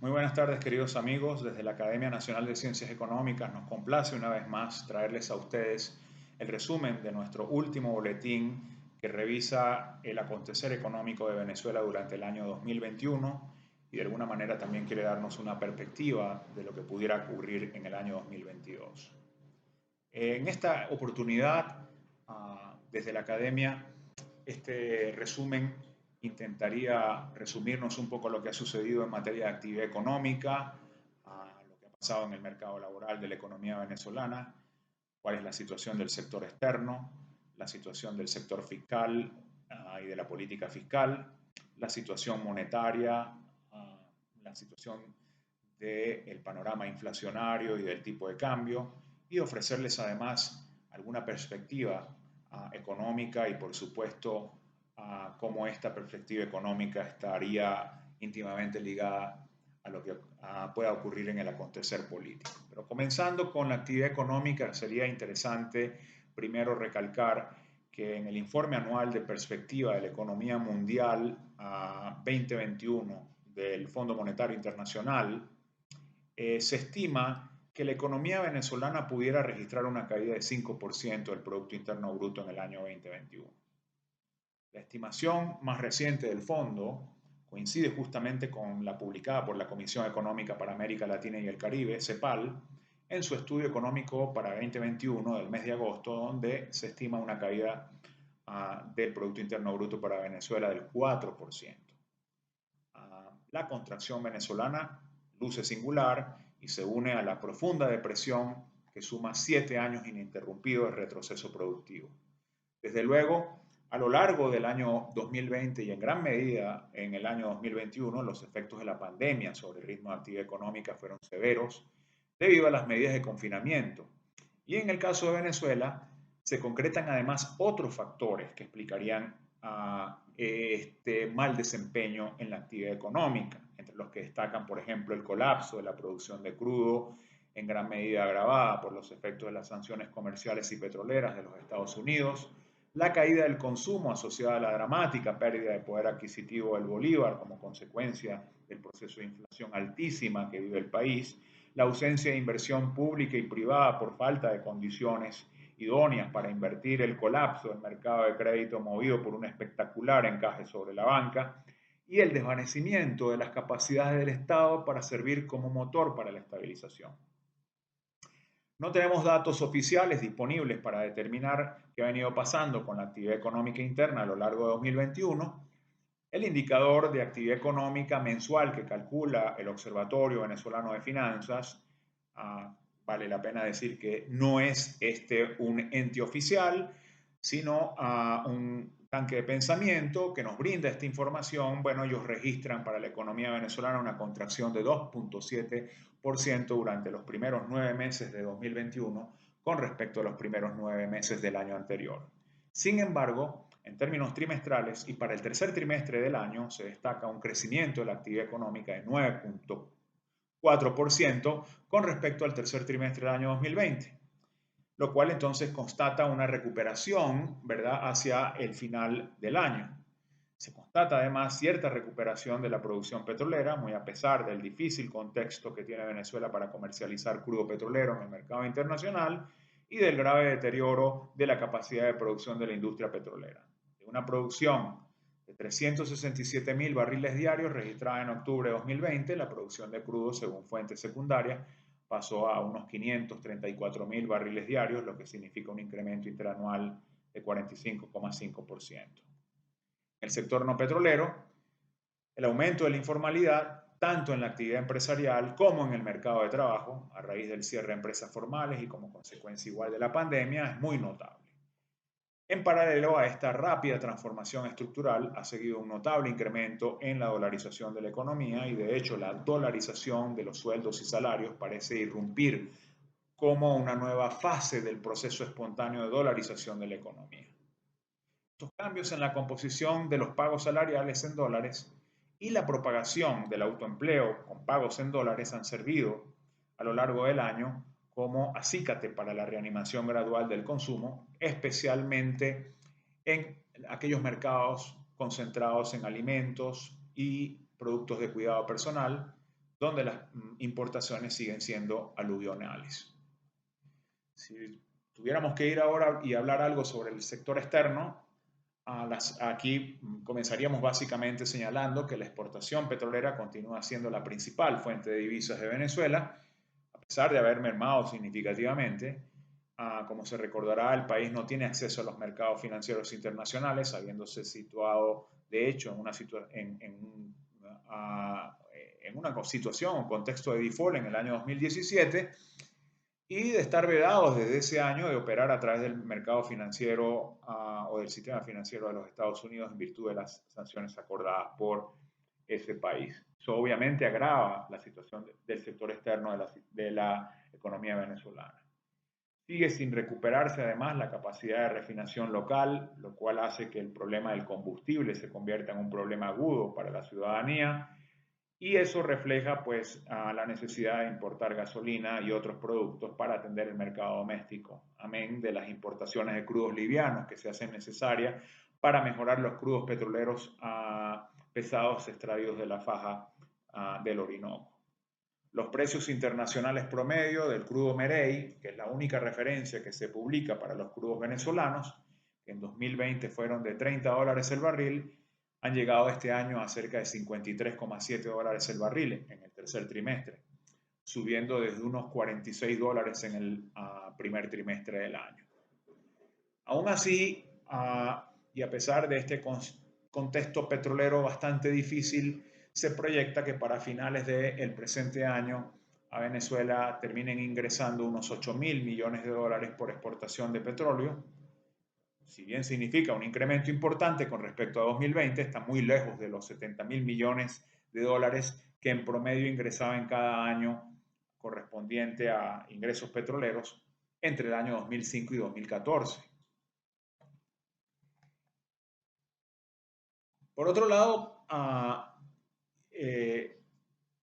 Muy buenas tardes, queridos amigos. Desde la Academia Nacional de Ciencias Económicas nos complace una vez más traerles a ustedes el resumen de nuestro último boletín que revisa el acontecer económico de Venezuela durante el año 2021 y de alguna manera también quiere darnos una perspectiva de lo que pudiera ocurrir en el año 2022. En esta oportunidad, desde la Academia, este resumen intentaría resumirnos un poco lo que ha sucedido en materia de actividad económica, lo que ha pasado en el mercado laboral de la economía venezolana, cuál es la situación del sector externo, la situación del sector fiscal y de la política fiscal, la situación monetaria, la situación del panorama inflacionario y del tipo de cambio, y ofrecerles además alguna perspectiva económica y por supuesto cómo esta perspectiva económica estaría íntimamente ligada a lo que pueda ocurrir en el acontecer político. Pero comenzando con la actividad económica, sería interesante primero recalcar que en el informe anual de perspectiva de la economía mundial 2021 del Fondo Monetario Internacional, se estima que la economía venezolana pudiera registrar una caída de 5% del Producto Interno Bruto en el año 2021. La estimación más reciente del fondo coincide justamente con la publicada por la Comisión Económica para América Latina y el Caribe, CEPAL, en su estudio económico para 2021 del mes de agosto, donde se estima una caída del Producto Interno Bruto para Venezuela del 4%. La contracción venezolana luce singular y se une a la profunda depresión que suma 7 años ininterrumpidos de retroceso productivo. Desde luego, a lo largo del año 2020 y en gran medida en el año 2021, los efectos de la pandemia sobre el ritmo de actividad económica fueron severos debido a las medidas de confinamiento. Y en el caso de Venezuela, se concretan además otros factores que explicarían este mal desempeño en la actividad económica, entre los que destacan, por ejemplo, el colapso de la producción de crudo, en gran medida agravada por los efectos de las sanciones comerciales y petroleras de los Estados Unidos, la caída del consumo asociada a la dramática pérdida de poder adquisitivo del bolívar como consecuencia del proceso de inflación altísima que vive el país, la ausencia de inversión pública y privada por falta de condiciones idóneas para invertir, el colapso del mercado de crédito movido por un espectacular encaje sobre la banca y el desvanecimiento de las capacidades del Estado para servir como motor para la estabilización. No tenemos datos oficiales disponibles para determinar qué ha venido pasando con la actividad económica interna a lo largo de 2021. El indicador de actividad económica mensual que calcula el Observatorio Venezolano de Finanzas, vale la pena decir que no es un ente oficial, sino un tanque de pensamiento que nos brinda esta información. Bueno, ellos registran para la economía venezolana una contracción de 2.7% durante los primeros 9 meses de 2021 con respecto a los primeros 9 meses del año anterior. Sin embargo, en términos trimestrales y para el tercer trimestre del año se destaca un crecimiento de la actividad económica de 9.4% con respecto al tercer trimestre del año 2020, lo cual entonces constata una recuperación, ¿verdad?, hacia el final del año. Se constata además cierta recuperación de la producción petrolera, muy a pesar del difícil contexto que tiene Venezuela para comercializar crudo petrolero en el mercado internacional y del grave deterioro de la capacidad de producción de la industria petrolera. De una producción de 367.000 barriles diarios registrada en octubre de 2020, la producción de crudo, según fuentes secundarias, pasó a unos 534.000 barriles diarios, lo que significa un incremento interanual de 45,5%. En el sector no petrolero, el aumento de la informalidad, tanto en la actividad empresarial como en el mercado de trabajo, a raíz del cierre de empresas formales y como consecuencia igual de la pandemia, es muy notable. En paralelo a esta rápida transformación estructural, ha seguido un notable incremento en la dolarización de la economía y de hecho la dolarización de los sueldos y salarios parece irrumpir como una nueva fase del proceso espontáneo de dolarización de la economía. Estos cambios en la composición de los pagos salariales en dólares y la propagación del autoempleo con pagos en dólares han servido a lo largo del año como acícate para la reanimación gradual del consumo, especialmente en aquellos mercados concentrados en alimentos y productos de cuidado personal, donde las importaciones siguen siendo aluvionales. Si tuviéramos que ir ahora y hablar algo sobre el sector externo, aquí comenzaríamos básicamente señalando que la exportación petrolera continúa siendo la principal fuente de divisas de Venezuela, a pesar de haber mermado significativamente. Como se recordará, el país no tiene acceso a los mercados financieros internacionales, habiéndose situado, de hecho, en una situación o contexto de default en el año 2017, y de estar vedados desde ese año de operar a través del mercado financiero o del sistema financiero de los Estados Unidos en virtud de las sanciones acordadas por ese país. Eso obviamente agrava la situación del sector externo de la economía venezolana. Sigue sin recuperarse además la capacidad de refinación local, lo cual hace que el problema del combustible se convierta en un problema agudo para la ciudadanía, y eso refleja pues la necesidad de importar gasolina y otros productos para atender el mercado doméstico, amén de las importaciones de crudos livianos que se hacen necesarias para mejorar los crudos petroleros pesados extraídos de la faja del Orinoco. Los precios internacionales promedio del crudo Merey, que es la única referencia que se publica para los crudos venezolanos, que en 2020 fueron de $30 el barril, han llegado este año a cerca de $53,7 el barril en el tercer trimestre, subiendo desde unos $46 en el primer trimestre del año. Aún así, y a pesar de este contexto petrolero bastante difícil, se proyecta que para finales del presente año a Venezuela terminen ingresando unos 8.000 millones de dólares por exportación de petróleo. Si bien significa un incremento importante con respecto a 2020, está muy lejos de los 70.000 millones de dólares que en promedio ingresaban cada año correspondiente a ingresos petroleros entre el año 2005 y 2014. Por otro lado,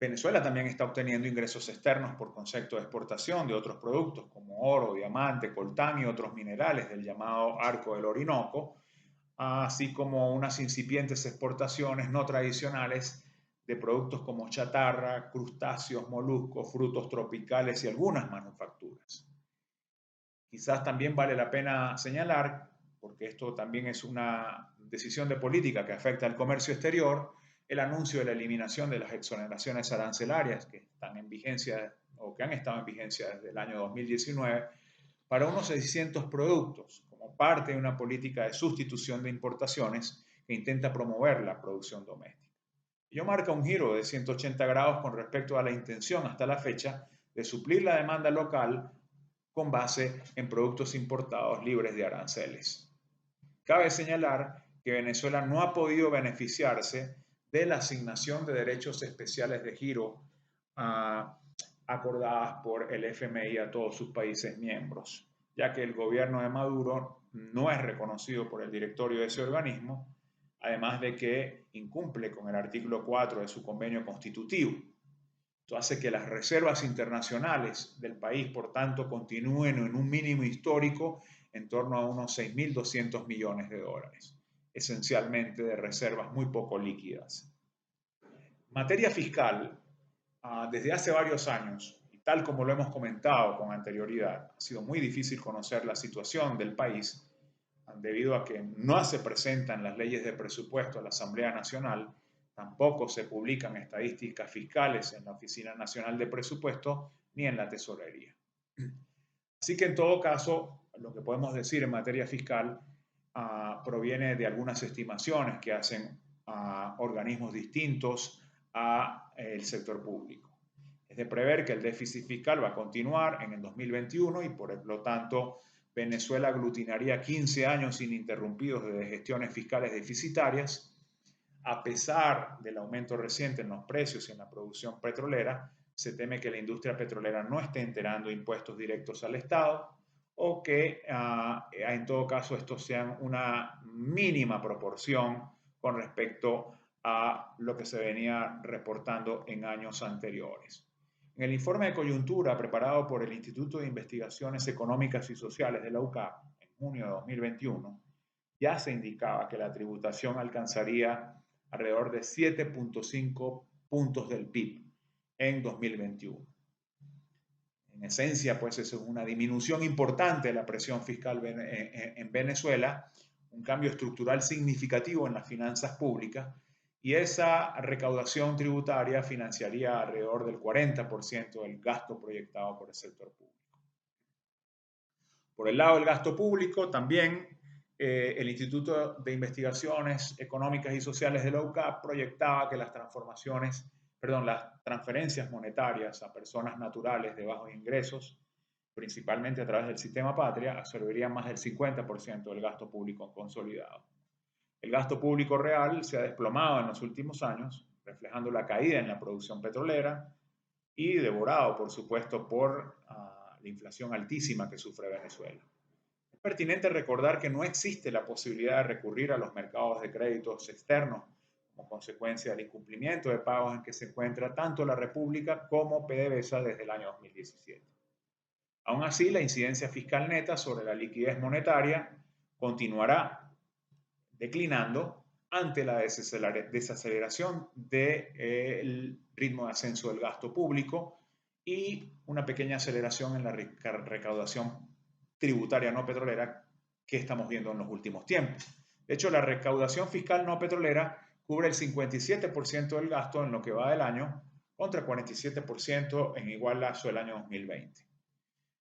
Venezuela también está obteniendo ingresos externos por concepto de exportación de otros productos como oro, diamante, coltán y otros minerales del llamado Arco del Orinoco, así como unas incipientes exportaciones no tradicionales de productos como chatarra, crustáceos, moluscos, frutos tropicales y algunas manufacturas. Quizás también vale la pena señalar, porque esto también es una decisión de política que afecta al comercio exterior, el anuncio de la eliminación de las exoneraciones arancelarias que están en vigencia o que han estado en vigencia desde el año 2019 para unos 600 productos, como parte de una política de sustitución de importaciones que intenta promover la producción doméstica. Ello marca un giro de 180 grados con respecto a la intención hasta la fecha de suplir la demanda local con base en productos importados libres de aranceles. Cabe señalar que Venezuela no ha podido beneficiarse de la asignación de derechos especiales de giro acordadas por el FMI a todos sus países miembros, ya que el gobierno de Maduro no es reconocido por el directorio de ese organismo, además de que incumple con el artículo 4 de su convenio constitutivo. Esto hace que las reservas internacionales del país, por tanto, continúen en un mínimo histórico en torno a unos 6.200 millones de dólares, esencialmente de reservas muy poco líquidas. En materia fiscal, desde hace varios años, y tal como lo hemos comentado con anterioridad, ha sido muy difícil conocer la situación del país debido a que no se presentan las leyes de presupuesto a la Asamblea Nacional, tampoco se publican estadísticas fiscales en la Oficina Nacional de Presupuesto ni en la Tesorería. Así que en todo caso, lo que podemos decir en materia fiscal proviene de algunas estimaciones que hacen organismos distintos al sector público. Es de prever que el déficit fiscal va a continuar en el 2021 y por lo tanto Venezuela aglutinaría 15 años ininterrumpidos de gestiones fiscales deficitarias. A pesar del aumento reciente en los precios y en la producción petrolera, se teme que la industria petrolera no esté enterando impuestos directos al Estado o que en todo caso estos sean una mínima proporción con respecto a lo que se venía reportando en años anteriores. En el informe de coyuntura preparado por el Instituto de Investigaciones Económicas y Sociales de la UCAP en junio de 2021, ya se indicaba que la tributación alcanzaría alrededor de 7.5 puntos del PIB en 2021. En esencia, pues eso es una disminución importante de la presión fiscal en Venezuela, un cambio estructural significativo en las finanzas públicas, y esa recaudación tributaria financiaría alrededor del 40% del gasto proyectado por el sector público. Por el lado del gasto público, también el Instituto de Investigaciones Económicas y Sociales de la UCAP proyectaba que las transferencias monetarias a personas naturales de bajos ingresos, principalmente a través del sistema Patria, absorberían más del 50% del gasto público consolidado. El gasto público real se ha desplomado en los últimos años, reflejando la caída en la producción petrolera y devorado, por supuesto, por la inflación altísima que sufre Venezuela. Es pertinente recordar que no existe la posibilidad de recurrir a los mercados de créditos externos como consecuencia del incumplimiento de pagos en que se encuentra tanto la República como PDVSA desde el año 2017. Aún así, la incidencia fiscal neta sobre la liquidez monetaria continuará declinando ante la desaceleración del ritmo de ascenso del gasto público y una pequeña aceleración en la recaudación tributaria no petrolera que estamos viendo en los últimos tiempos. De hecho, la recaudación fiscal no petrolera cubre el 57% del gasto en lo que va del año, contra 47% en igual lapso del año 2020.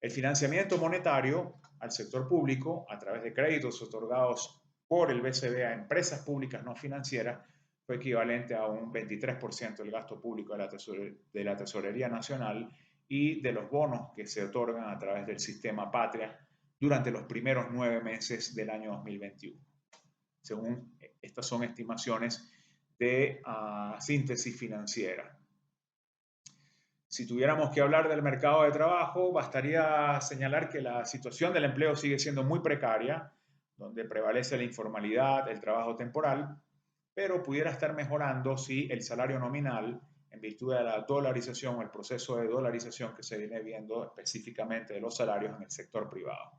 El financiamiento monetario al sector público a través de créditos otorgados por el BCB a empresas públicas no financieras fue equivalente a un 23% del gasto público de la Tesorería Nacional y de los bonos que se otorgan a través del sistema Patria durante los primeros 9 meses del año 2021. Según estas son estimaciones de síntesis financiera. Si tuviéramos que hablar del mercado de trabajo, bastaría señalar que la situación del empleo sigue siendo muy precaria, donde prevalece la informalidad, el trabajo temporal, pero pudiera estar mejorando si el salario nominal, en virtud de la dolarización o el proceso de dolarización que se viene viendo específicamente de los salarios en el sector privado.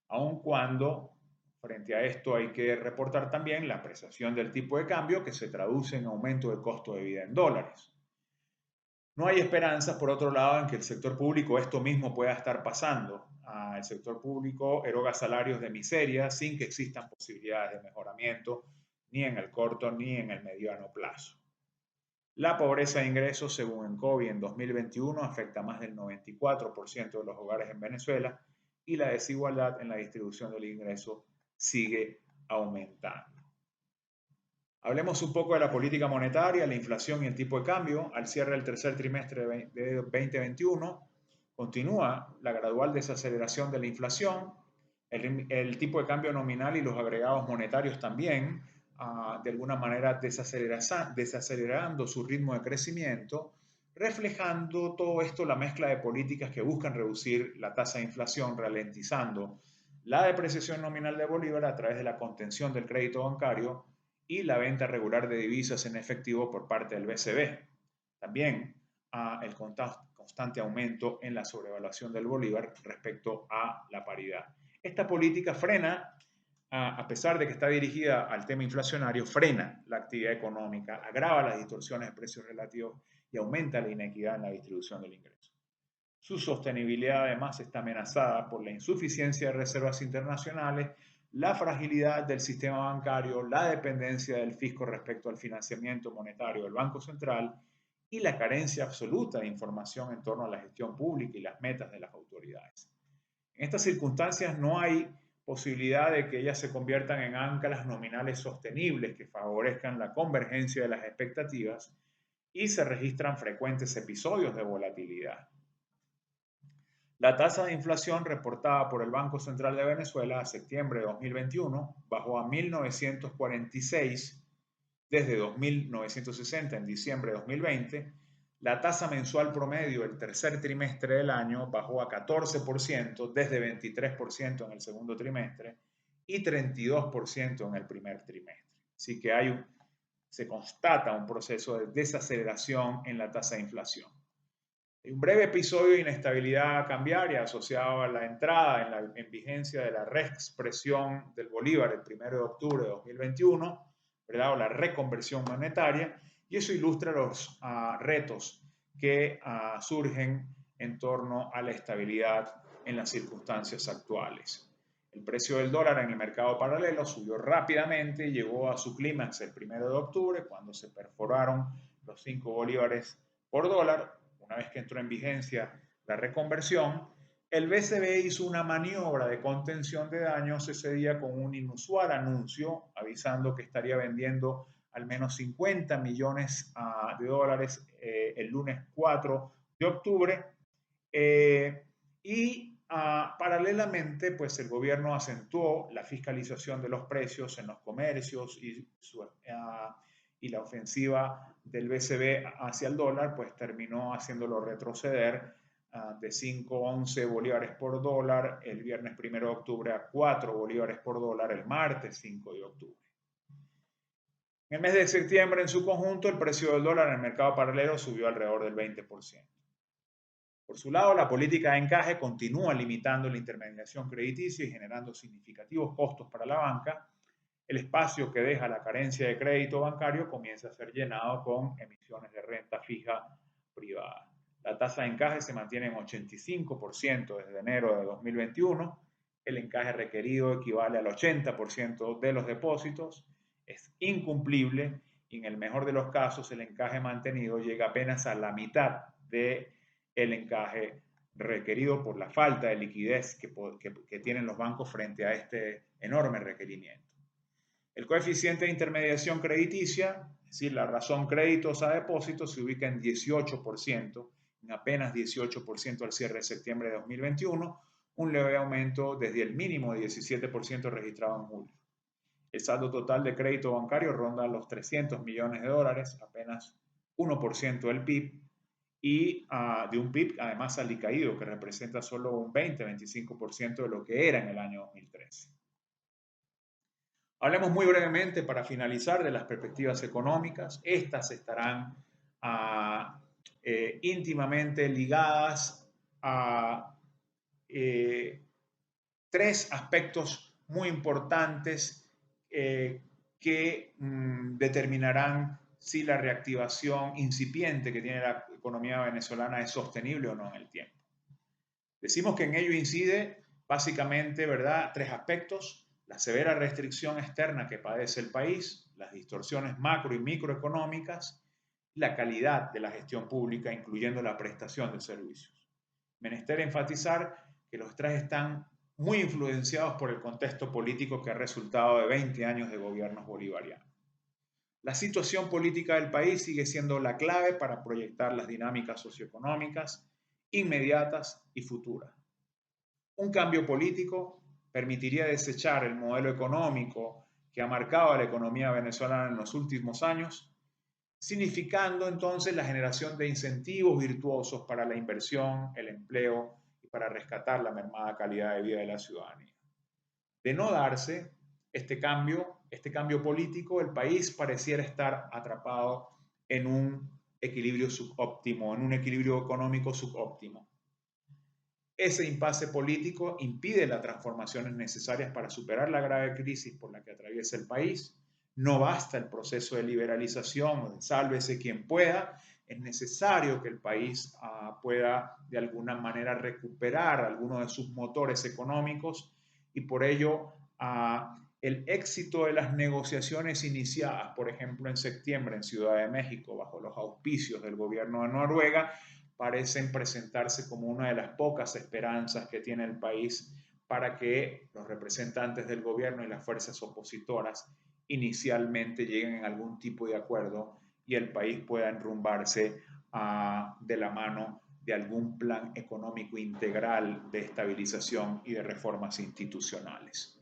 Aun cuando, frente a esto, hay que reportar también la apreciación del tipo de cambio que se traduce en aumento del costo de vida en dólares. No hay esperanzas, por otro lado, en que el sector público esto mismo pueda estar pasando. El sector público eroga salarios de miseria sin que existan posibilidades de mejoramiento ni en el corto ni en el mediano plazo. La pobreza de ingresos, según ENCOBI, en 2021 afecta a más del 94% de los hogares en Venezuela y la desigualdad en la distribución del ingreso sigue aumentando. Hablemos un poco de la política monetaria, la inflación y el tipo de cambio. Al cierre del tercer trimestre de 2021, continúa la gradual desaceleración de la inflación, el tipo de cambio nominal y los agregados monetarios también, de alguna manera desacelerando su ritmo de crecimiento, reflejando todo esto la mezcla de políticas que buscan reducir la tasa de inflación, ralentizando la depreciación nominal de Bolívar a través de la contención del crédito bancario y la venta regular de divisas en efectivo por parte del BCB. También el constante aumento en la sobrevaluación del bolívar respecto a la paridad. Esta política frena, a pesar de que está dirigida al tema inflacionario, frena la actividad económica, agrava las distorsiones de precios relativos y aumenta la inequidad en la distribución del ingreso. Su sostenibilidad además está amenazada por la insuficiencia de reservas internacionales, la fragilidad del sistema bancario, la dependencia del fisco respecto al financiamiento monetario del Banco Central y la carencia absoluta de información en torno a la gestión pública y las metas de las autoridades. En estas circunstancias no hay posibilidad de que ellas se conviertan en anclas nominales sostenibles que favorezcan la convergencia de las expectativas y se registran frecuentes episodios de volatilidad. La tasa de inflación reportada por el Banco Central de Venezuela a septiembre de 2021 bajó a 1946 desde 2960 en diciembre de 2020. La tasa mensual promedio del tercer trimestre del año bajó a 14% desde 23% en el segundo trimestre y 32% en el primer trimestre. Así que se constata un proceso de desaceleración en la tasa de inflación. Un breve episodio de inestabilidad cambiaria asociado a la entrada en vigencia de la reexpresión del bolívar el 1 de octubre de 2021, ¿verdad? O la reconversión monetaria, y eso ilustra los retos que surgen en torno a la estabilidad en las circunstancias actuales. El precio del dólar en el mercado paralelo subió rápidamente y llegó a su clímax el 1 de octubre, cuando se perforaron los 5 bolívares por dólar. Una vez que entró en vigencia la reconversión, el BCB hizo una maniobra de contención de daños ese día con un inusual anuncio avisando que estaría vendiendo al menos 50 millones de dólares el lunes 4 de octubre. Y paralelamente, pues el gobierno acentuó la fiscalización de los precios en los comercios y la ofensiva del BCB hacia el dólar, pues terminó haciéndolo retroceder de 5,11 bolívares por dólar el viernes 1 de octubre a 4 bolívares por dólar el martes 5 de octubre. En el mes de septiembre, en su conjunto, el precio del dólar en el mercado paralelo subió alrededor del 20%. Por su lado, la política de encaje continúa limitando la intermediación crediticia y generando significativos costos para la banca. El espacio que deja la carencia de crédito bancario comienza a ser llenado con emisiones de renta fija privada. La tasa de encaje se mantiene en 85% desde enero de 2021. El encaje requerido equivale al 80% de los depósitos. Es incumplible y en el mejor de los casos el encaje mantenido llega apenas a la mitad del encaje requerido por la falta de liquidez que tienen los bancos frente a este enorme requerimiento. El coeficiente de intermediación crediticia, es decir, la razón créditos a depósitos, se ubica en 18%, en apenas 18% al cierre de septiembre de 2021, un leve aumento desde el mínimo de 17% registrado en julio. El saldo total de crédito bancario ronda los 300 millones de dólares, apenas 1% del PIB, y de un PIB además alicaído, que representa solo un 20-25% de lo que era en el año 2013. Hablemos muy brevemente, para finalizar, de las perspectivas económicas. Estas estarán íntimamente ligadas a tres aspectos muy importantes que determinarán si la reactivación incipiente que tiene la economía venezolana es sostenible o no en el tiempo. Decimos que en ello incide básicamente, ¿verdad?, tres aspectos: la severa restricción externa que padece el país, las distorsiones macro y microeconómicas y la calidad de la gestión pública, incluyendo la prestación de servicios. Menester enfatizar que los tres están muy influenciados por el contexto político que ha resultado de 20 años de gobiernos bolivarianos. La situación política del país sigue siendo la clave para proyectar las dinámicas socioeconómicas inmediatas y futuras. Un cambio político permitiría desechar el modelo económico que ha marcado a la economía venezolana en los últimos años, significando entonces la generación de incentivos virtuosos para la inversión, el empleo y para rescatar la mermada calidad de vida de la ciudadanía. De no darse este cambio político, el país pareciera estar atrapado en un equilibrio subóptimo, en un equilibrio económico subóptimo. Ese impasse político impide las transformaciones necesarias para superar la grave crisis por la que atraviesa el país. No basta el proceso de liberalización o de sálvese quien pueda. Es necesario que el país pueda de alguna manera recuperar algunos de sus motores económicos, y por ello el éxito de las negociaciones iniciadas, por ejemplo en septiembre en Ciudad de México, bajo los auspicios del gobierno de Noruega, parecen presentarse como una de las pocas esperanzas que tiene el país para que los representantes del gobierno y las fuerzas opositoras inicialmente lleguen a algún tipo de acuerdo y el país pueda enrumbarse de la mano de algún plan económico integral de estabilización y de reformas institucionales.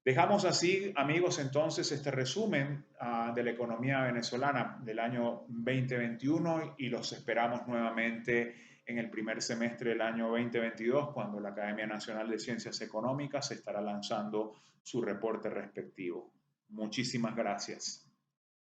Dejamos así, amigos, entonces este resumen de la economía venezolana del año 2021 y los esperamos nuevamente en el primer semestre del año 2022, cuando la Academia Nacional de Ciencias Económicas estará lanzando su reporte respectivo. Muchísimas gracias.